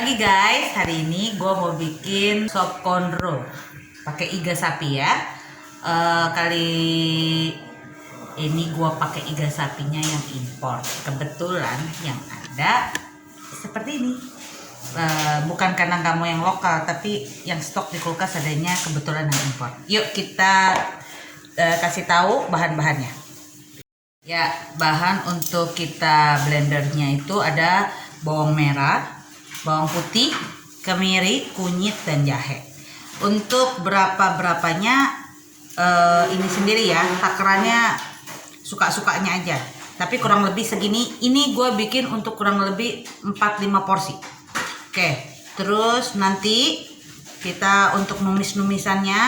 pagi guys, hari ini gue mau bikin sop kondro pakai iga sapi ya. Kali ini gue pakai iga sapinya yang impor. Kebetulan yang ada seperti ini. Bukan karena kamu yang lokal, tapi yang stok di kulkas adanya kebetulan yang impor. Yuk kita kasih tahu bahan-bahannya. Ya, bahan untuk kita blendernya itu ada bawang merah, bawang putih, kemiri, kunyit, dan jahe. Untuk berapanya ini sendiri ya, takarannya suka-sukanya aja. Tapi kurang lebih segini. Ini gue bikin untuk kurang lebih 4-5 porsi. Oke, terus nanti kita untuk numis-numisannya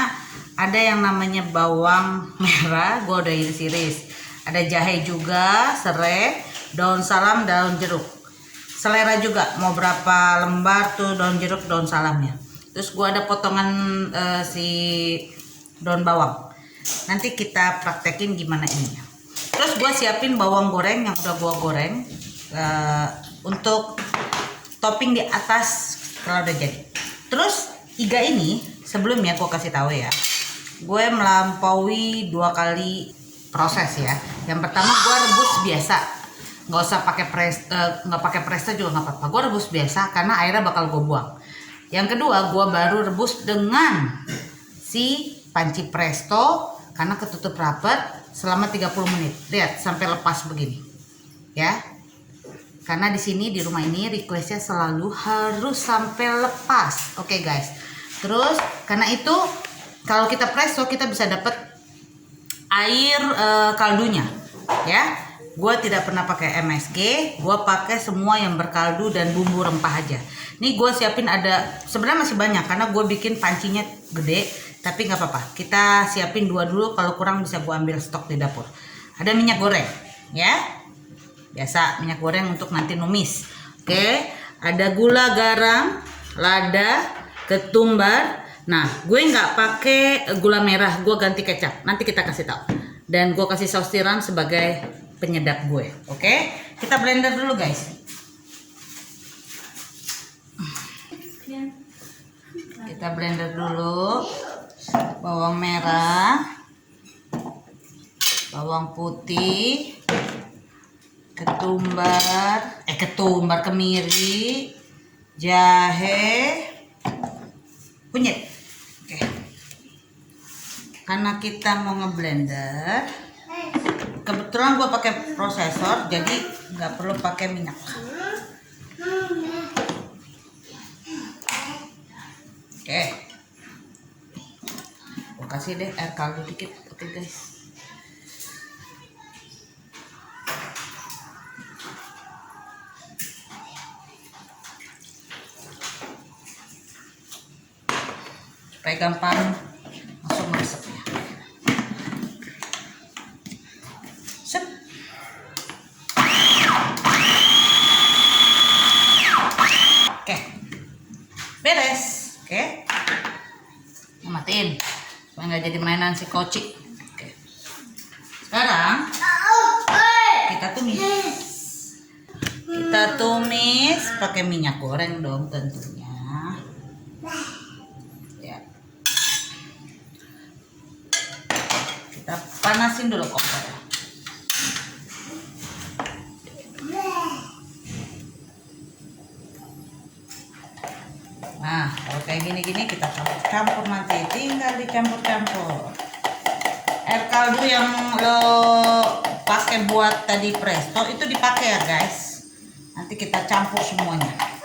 ada yang namanya bawang merah, gue udah iris-iris. Ada jahe juga, serai, daun salam, daun jeruk. Selera juga mau berapa lembar tuh daun jeruk, daun salamnya. Terus gua ada potongan si daun bawang. Nanti kita praktekin gimana ininya. Terus gua siapin bawang goreng yang udah gua goreng untuk topping di atas kalau udah jadi. Terus iga ini sebelumnya gua kasih tahu ya, gue melampaui 2 kali proses ya. Yang pertama gue rebus biasa, nggak usah pakai nggak pakai presto juga nggak apa-apa. Gue rebus biasa karena airnya bakal gue buang. Yang kedua gue baru rebus dengan si panci presto karena ketutup rapat selama 30 menit. Lihat sampai lepas begini ya. Karena di sini di rumah ini requestnya selalu harus sampai lepas. Oke guys. Terus karena itu kalau kita presto kita bisa dapat air kaldunya ya. Gue tidak pernah pakai MSG, gue pakai semua yang berkaldu dan bumbu rempah aja. Nih gue siapin ada, sebenarnya masih banyak karena gue bikin pancinya gede, tapi nggak apa-apa. Kita siapin 2 dulu, kalau kurang bisa gue ambil stok di dapur. Ada minyak goreng ya, biasa minyak goreng untuk nanti numis. Oke, ada gula, garam, lada, ketumbar. Nah, gue nggak pakai gula merah, gue ganti kecap. Nanti kita kasih tahu. Dan gue kasih saus tiram sebagai penyedap gue. Oke, kita blender dulu guys. Kita blender dulu bawang merah, bawang putih, ketumbar, kemiri, jahe, kunyit. Oke. Karena kita mau ngeblender, kebetulan gue pakai prosesor, jadi nggak perlu pakai minyak. Oke, gue kasih deh air kaldu dikit. Oke guys. Supaya gampang masuk meresapnya. Set. Oke, beres. Oke, matiin supaya nggak jadi mainan si koci. Oke, sekarang kita tumis pakai minyak goreng dong tentunya. Kita panasin dulu kompornya. Nah, kalau kayak gini-gini kita campur nanti, tinggal dicampur-campur. Air kaldu yang lo pakai buat tadi presto itu dipakai ya guys. Nanti kita campur semuanya.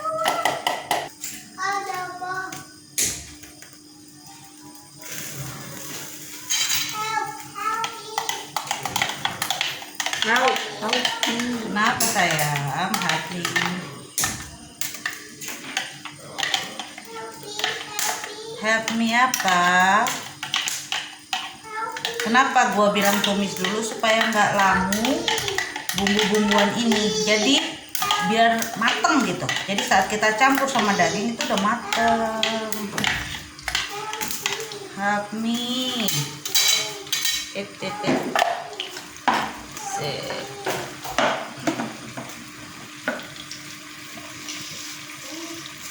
Kenapa sayang? Hati. Help me apa? Kenapa gua bilang tumis dulu supaya nggak lamu bumbu-bumbuan ini. Jadi biar mateng gitu. Jadi saat kita campur sama daging itu udah mateng. Help me.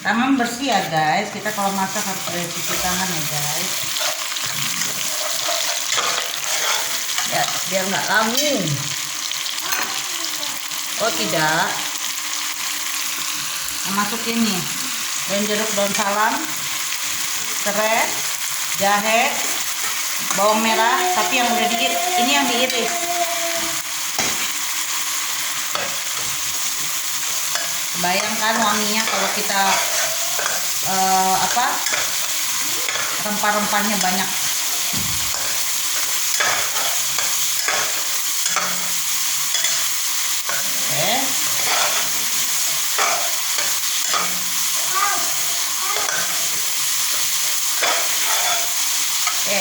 Tangan bersih ya guys, kita kalau masak harus pakai cuci tangan ya guys ya, biar nggak langung. Oh tidak, masukin nih daun jeruk, daun salam, serai, jahe, bawang merah, tapi yang udah diiris, ini yang diiris. Bayangkan wanginya kalau kita rempah-rempahnya banyak. Oke. Oke.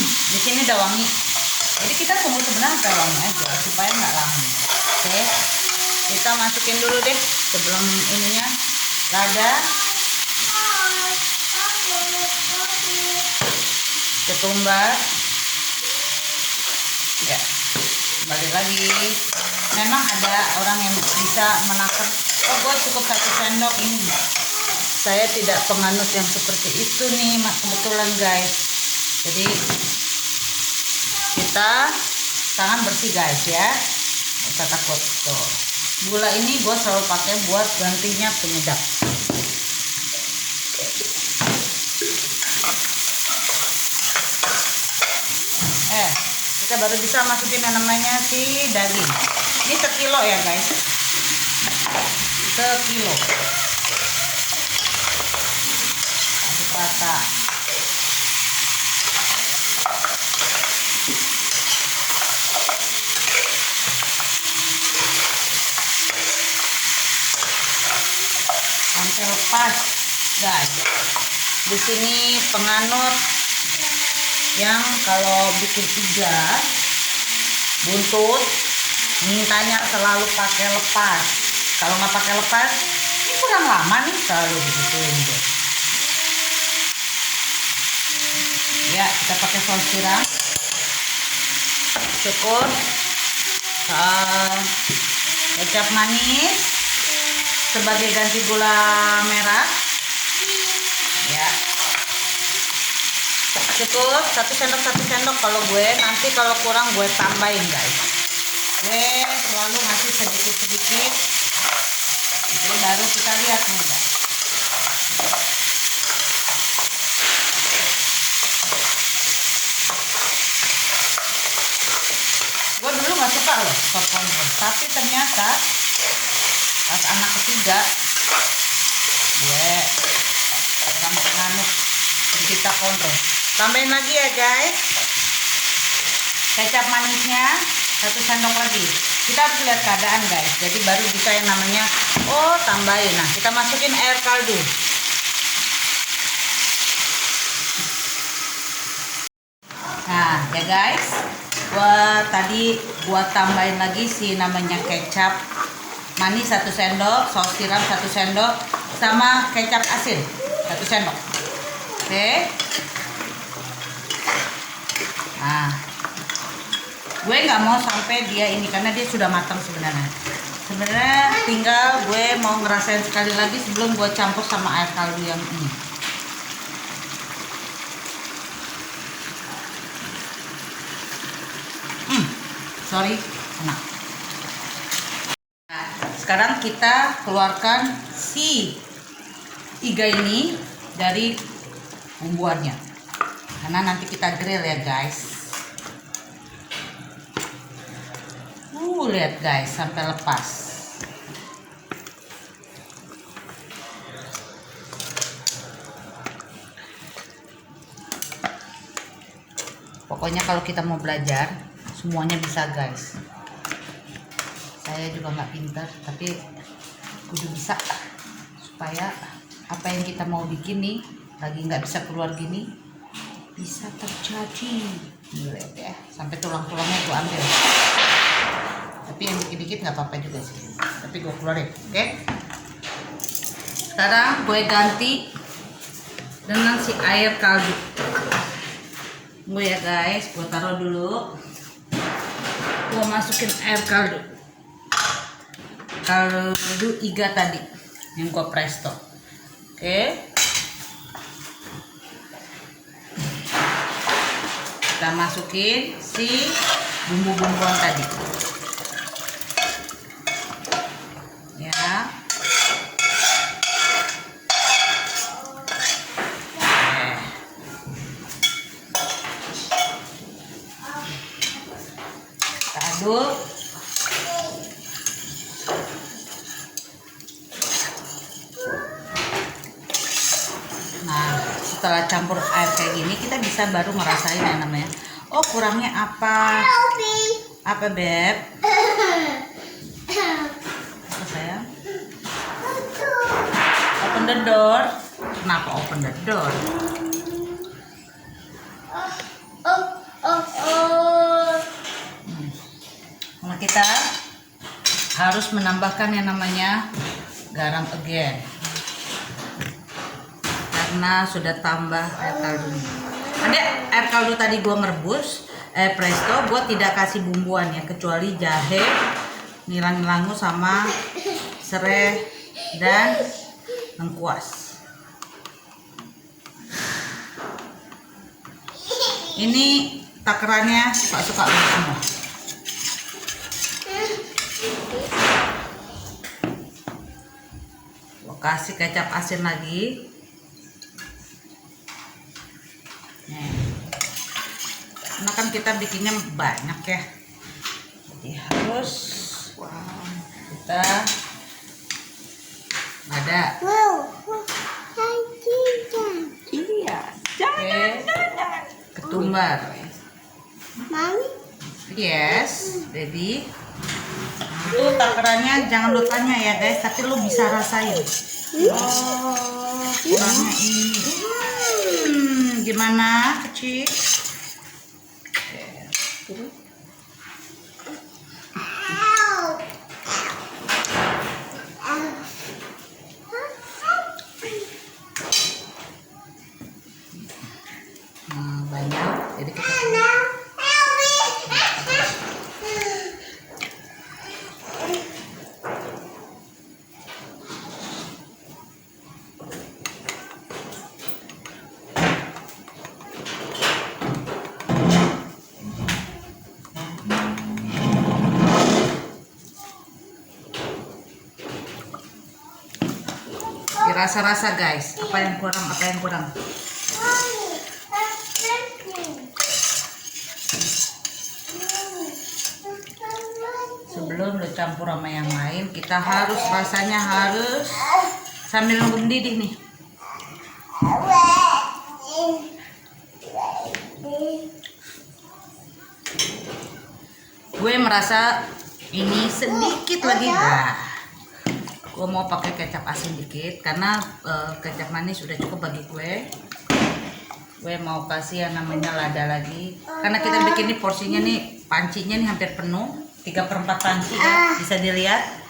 Di sini udah wangi. Jadi kita tunggu sebenarnya sampai wangi aja supaya nggak lama. Oke. Kita masukin dulu deh sebelum ininya lada, ketumbar ya, balik lagi. Memang ada orang yang bisa menakar, oh gue cukup 1 sendok ini. Saya tidak penganut yang seperti itu nih kebetulan guys. Jadi kita tangan bersih guys ya, nggak usah takut. Tuh, gula ini gue selalu pakai buat gantinya penyedap. Kita baru bisa masukin yang namanya si daging. Ini 1 kilo ya guys, 1 kilo. Aduk rata. Sampai lepas guys. Di sini penganut yang kalau bikin iga buntut mintanya selalu pakai lepas. Kalau nggak pakai lepas ini kurang lama nih, selalu begituin deh. Ya, kita pakai saus tiram cukup, kecap manis sebagai ganti gula merah ya, cukup 1 sendok. Kalau gue nanti kalau kurang gue tambahin guys. Gue selalu ngasih sedikit-sedikit. Jadi baru kita lihat nih guys. Gue dulu nggak suka loh sop konro, tapi ternyata pas anak ketiga gue orang penganut pencipta konro. Tambahin lagi ya guys kecap manisnya 1 sendok lagi. Kita harus lihat keadaan guys, jadi baru bisa yang namanya oh tambahin. Nah, kita masukin air kaldu. Nah ya guys, gua tambahin lagi si namanya kecap manis 1 sendok, saus tiram 1 sendok, sama kecap asin 1 sendok. Oke. Nah, gue nggak mau sampai dia ini karena dia sudah matang sebenarnya. Sebenarnya tinggal gue mau ngerasain sekali lagi sebelum gue campur sama air kaldu yang ini. Sorry, enak. Nah, sekarang kita keluarkan si iga ini dari bumbuannya, karena nanti kita grill ya guys. Lihat guys sampai lepas. Pokoknya kalau kita mau belajar semuanya bisa guys. Saya juga nggak pintar, tapi kudu bisa supaya apa yang kita mau bikin nih lagi nggak bisa keluar gini bisa terjadi. Lihat ya, sampai tulang-tulangnya gue ambil. Tapi yang dikit-dikit nggak apa-apa juga sih, tapi gue keluarin. Oke. Sekarang gue ganti dengan si air kaldu gue ya guys. Gue taruh dulu, gue masukin air kaldu iga tadi. yang gua presto. Oke. Kita masukin si bumbu-bumbuan tadi. Ya. Kita aduk. Nah, setelah campur air kayak gini, kita bisa baru ngerasain yang namanya, oh kurangnya apa? Apa Beb? Apa sayang? Open the door. Kenapa open the door? Nah, kita harus menambahkan yang namanya garam again. Karena sudah tambah air kaldu. Ada air kaldu tadi gua merebus, presto gua tidak kasih bumbuan ya, kecuali jahe, nirang langu sama serai dan lengkuas. Ini takarannya suka-suka semua. Gua kasih kecap asin lagi. Karena kan kita bikinnya banyak ya, jadi harus kita ada. Iya, jangan. Ketumbar. Mami. Yes, baby. Itu takarannya jangan lu tanya ya guys, tapi lu bisa rasain. Oh, kurangnya ini. Gimana kecil? Banyak, jadi kita rasa-rasa guys, apa yang kurang. Sebelum lo campur sama yang lain, kita harus rasanya harus sambil nunggu mendidih nih. Gue merasa ini sedikit lagi dah. Gue mau pakai kecap asin dikit karena kecap manis udah cukup bagi gue. Gue mau kasih yang namanya lada lagi karena kita bikin ini porsinya nih, pancinya nih hampir penuh, 3/4 panci ya, bisa dilihat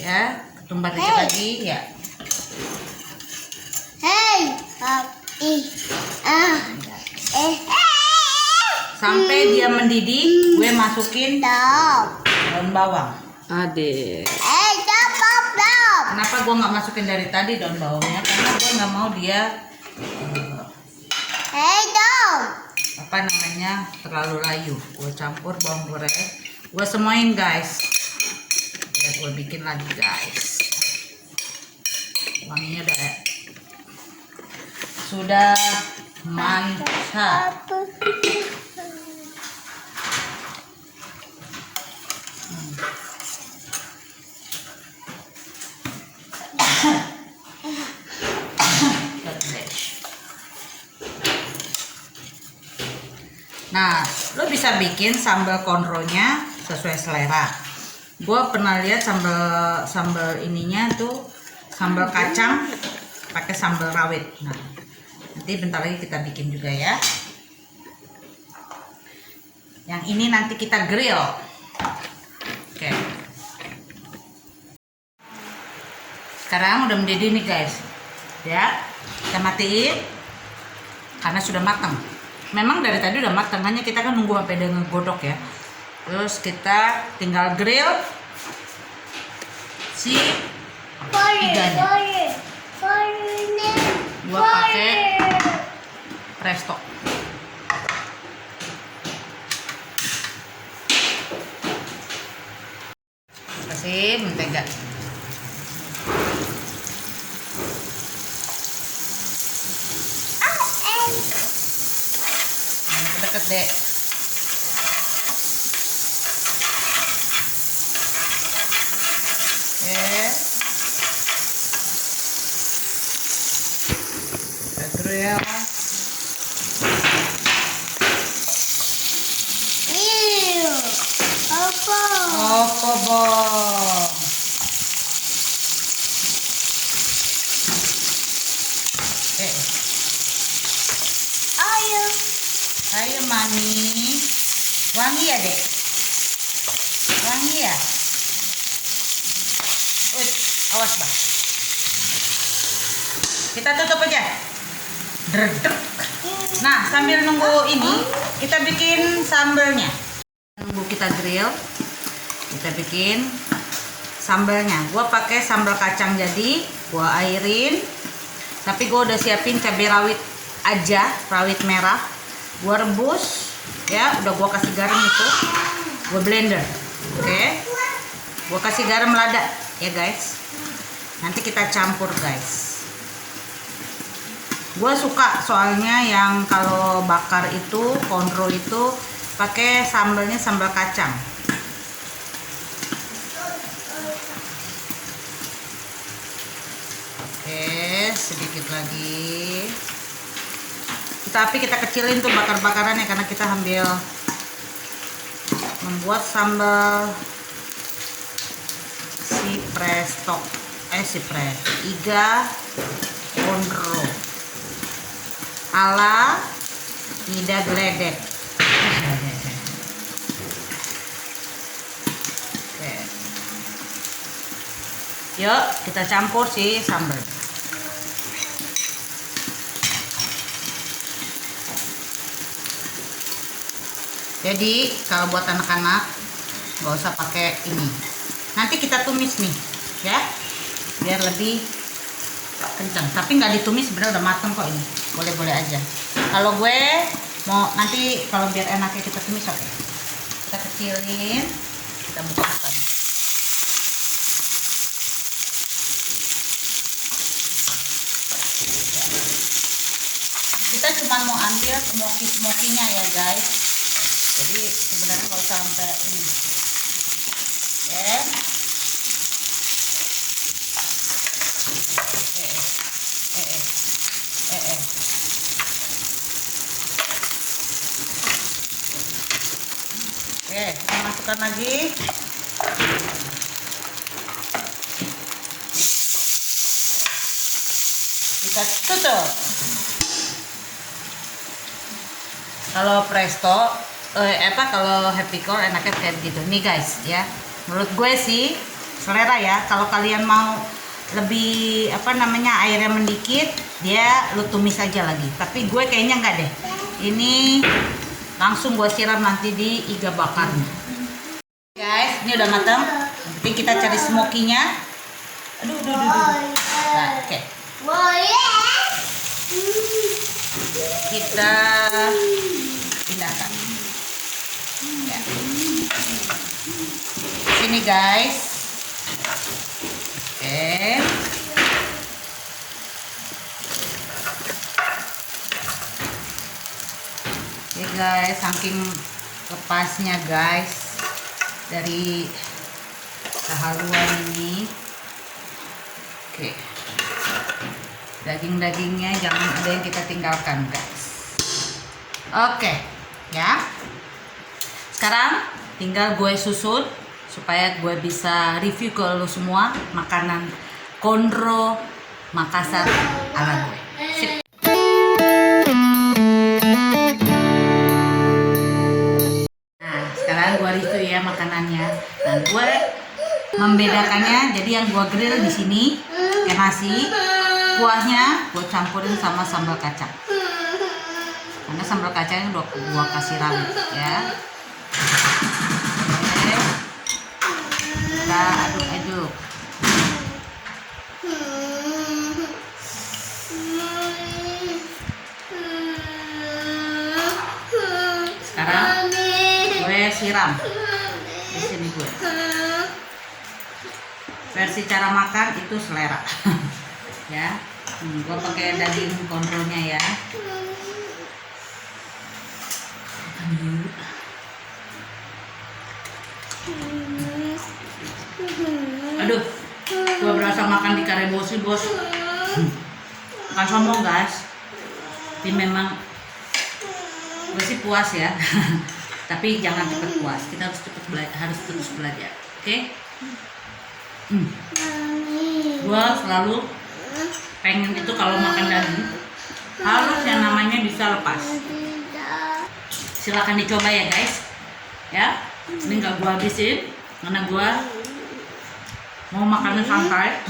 ya. Ketumbar dikit lagi ya. Sampai dia mendidih, gue masukin daun bawang. Adek. Kenapa gue nggak masukin dari tadi daun bawangnya? Karena gue nggak mau dia apa namanya terlalu layu. Gue campur bawang goreng, gue semuain guys. Ya, gue bikin lagi guys. Wanginya sudah mantap. Nah, lo bisa bikin sambal konronya sesuai selera. Gue pernah lihat sambal ininya tuh sambal kacang pakai sambal rawit. Nah, nanti bentar lagi kita bikin juga ya. Yang ini nanti kita grill. Oke. Sekarang udah mendidih nih guys. Ya, kita matiin karena sudah matang. Memang dari tadi udah matang, hanya kita kan nunggu sampai dia ngegodok ya. Terus kita tinggal grill si iganya. Gua pakai presto. Kasih mentega. Deket deh. Grill. Apa bang? Ayo mami. Wangi ya dek? Wangi ya? Awas bang. Kita tutup aja. Dredek. Nah, sambil nunggu ini, kita bikin sambalnya. Nunggu kita grill, kita bikin sambalnya. Gua pakai sambal kacang jadi, gua airin. Tapi gua udah siapin cabai rawit aja, rawit merah. Gua rebus, ya. Udah gua kasih garam itu, gua blender. Oke. Gua kasih garam lada, ya guys. Nanti kita campur guys. Gue suka soalnya yang kalau bakar itu, konro itu pakai sambalnya sambal kacang. Oke, sedikit lagi. Tapi kita kecilin tuh bakar-bakarannya karena kita ambil membuat sambal si presto, iga konro ala Ida Gledek. Oke. Yuk kita campur si sambal. Jadi kalau buat anak-anak nggak usah pakai ini. Nanti kita tumis nih, ya, biar lebih kencang. Tapi nggak ditumis, sebenarnya udah mateng kok ini. Boleh-boleh aja. Kalau gue mau nanti kalau biar enaknya kita tumis, oke. Kita kecilin, kita buka-buka. Kita cuma mau ambil smoky-smokinya ya guys. Jadi sebenarnya nggak usah sampai ini. Oke. Oke, kita masukkan lagi. Kita tutup. Kalau presto, kalau happy core enaknya kayak gitu. Nih guys, ya. Menurut gue sih selera ya. Kalau kalian mau lebih airnya mendikit, dia lu tumis aja lagi. Tapi gue kayaknya enggak deh. Ini langsung gue siram nanti di iga bakarnya. Guys, ini udah matang. Nanti kita cari smokinya. Aduh. Nah, oke. Kita pindahkan. Ya. Sini guys. Oke. Oke guys, saking lepasnya guys dari kehaluan ini. Oke. Daging-dagingnya jangan ada yang kita tinggalkan guys. Oke, ya. Sekarang tinggal gue susun supaya gue bisa review ke lo semua makanan konro Makassar ala gue. Sip. Nah, sekarang gue review ya makanannya. Nah, gue membedakannya. Jadi yang gue grill di sini kayak nasi, kuahnya gue campurin sama sambal kacang. Karena sambal kacangnya udah gue kasih rawit ya. Oke. Kita aduk-aduk. siram di sini gue. Versi cara makan itu selera. Ya, gue pakai daging kontrolnya ya. Aduh, gue berasa makan di karebosi bos. Bukan sombong guys, tapi memang gue sih puas ya. Tapi jangan cepat puas, kita harus cepat belajar, harus terus belajar. Oke? Gue selalu pengen itu kalau makan daging harus yang namanya bisa lepas. Silakan dicoba ya guys. Ya, ini nggak gue habisin karena gue mau makannya santai.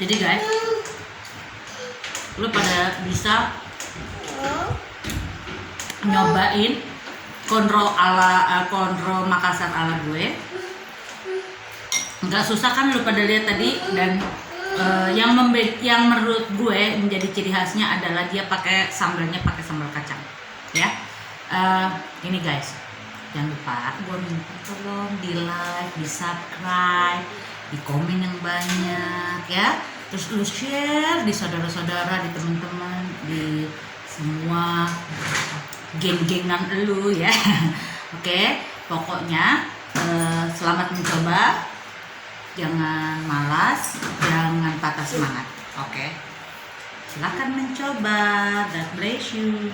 Jadi guys, lu pada bisa nyobain konro Makassar ala gue. Nggak susah kan, lu pada lihat tadi. Dan yang menurut gue menjadi ciri khasnya adalah dia pakai sambalnya, pakai sambal kacang ya. Ini guys, jangan lupa gue minta tolong di like, di subscribe, di komen yang banyak ya. Terus lu share di saudara-saudara, di teman-teman, di semua geng-gengan lu ya. Oke, pokoknya selamat mencoba. Jangan malas, jangan patah semangat. Oke, silakan mencoba. God bless you.